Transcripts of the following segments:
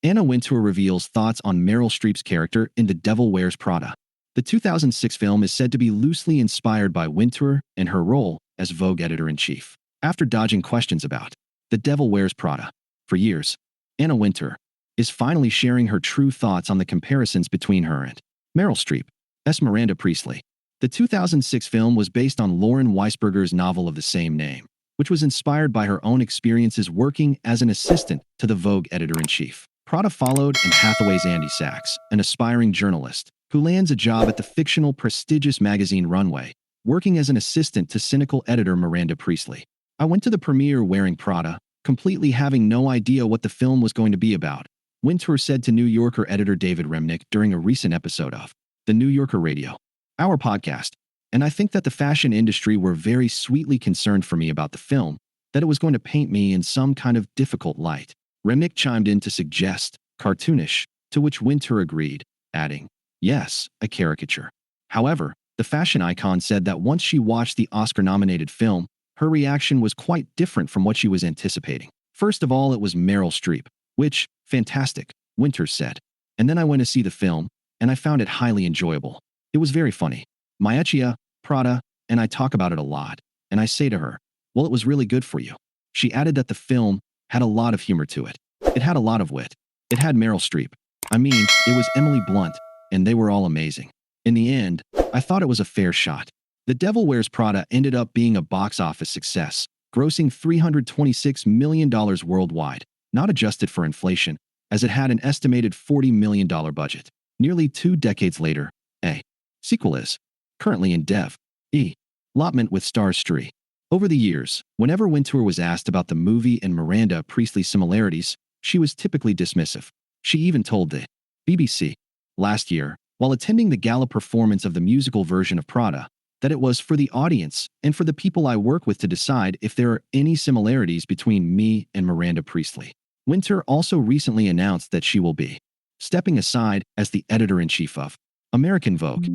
Anna Wintour reveals thoughts on Meryl Streep's character in The Devil Wears Prada. The 2006 film is said to be loosely inspired by Wintour and her role as Vogue editor-in-chief. After dodging questions about The Devil Wears Prada for years, Anna Wintour is finally sharing her true thoughts on the comparisons between her and Meryl Streep's Miranda Priestly. The 2006 film was based on Lauren Weisberger's novel of the same name, which was inspired by her own experiences working as an assistant to the Vogue editor-in-chief. Prada followed in Hathaway's Andy Sachs, an aspiring journalist, who lands a job at the fictional prestigious magazine Runway, working as an assistant to cynical editor Miranda Priestly. I went to the premiere wearing Prada, completely having no idea what the film was going to be about, Wintour said to New Yorker editor David Remnick during a recent episode of The New Yorker Radio, our podcast. And I think that the fashion industry were very sweetly concerned for me about the film, that it was going to paint me in some kind of difficult light. Remnick chimed in to suggest cartoonish, to which Wintour agreed, adding, yes, a caricature. However, the fashion icon said that once she watched the Oscar-nominated film, her reaction was quite different from what she was anticipating. First of all, it was Meryl Streep, which, fantastic, Wintour said. And then I went to see the film, and I found it highly enjoyable. It was very funny. Maechia, Prada, and I talk about it a lot, and I say to her, well, it was really good for you. She added that the film had a lot of humor to it. It had a lot of wit. It had Meryl Streep. I mean, it was Emily Blunt, and they were all amazing. In the end, I thought it was a fair shot. The Devil Wears Prada ended up being a box office success, grossing $326 million worldwide, not adjusted for inflation, as it had an estimated $40 million budget. Nearly 2 decades later, a sequel is currently in development with stars Streep. Over the years, whenever Wintour was asked about the movie and Miranda Priestly similarities, she was typically dismissive. She even told the BBC last year, while attending the gala performance of the musical version of Prada, that it was for the audience and for the people I work with to decide if there are any similarities between me and Miranda Priestly. Wintour also recently announced that she will be stepping aside as the editor-in-chief of American Vogue,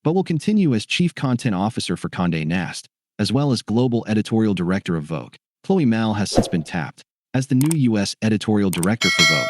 but will continue as chief content officer for Condé Nast, as well as global editorial director of Vogue. Chloe Mal has since been tapped as the new U.S. editorial director for Vogue.